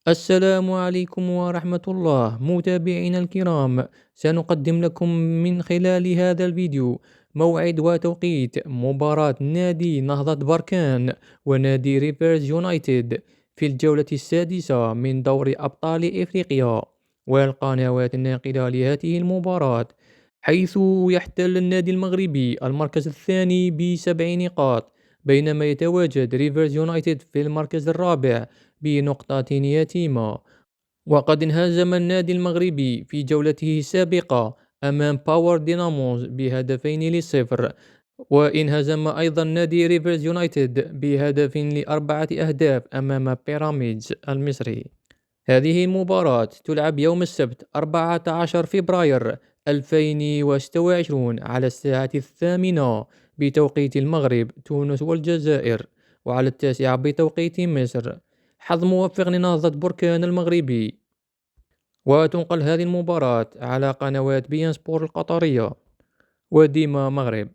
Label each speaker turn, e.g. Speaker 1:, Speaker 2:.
Speaker 1: السلام عليكم ورحمة الله متابعينا الكرام. سنقدم لكم من خلال هذا الفيديو موعد وتوقيت مباراة نادي نهضة بركان ونادي ريفرز يونايتد في الجولة السادسة من دوري أبطال إفريقيا والقنوات الناقلة لهذه المباراة، حيث يحتل النادي المغربي المركز الثاني ب7 نقاط، بينما يتواجد ريفرز يونايتد في المركز الرابع بنقطة يتيمة. وقد انهزم النادي المغربي في جولته السابقة أمام باور ديناموز ب2-0، وانهزم أيضا نادي ريفرز يونايتد ب4 أهداف أمام بيراميدز المصري. هذه المباراة تلعب يوم السبت 14 فبراير 2026 على الساعة 8 بتوقيت المغرب تونس والجزائر، وعلى 9 بتوقيت مصر. حظ موفق لنهضة بركان المغربي. وتنقل هذه المباراة على قنوات بي إن سبور القطرية وديما مغرب.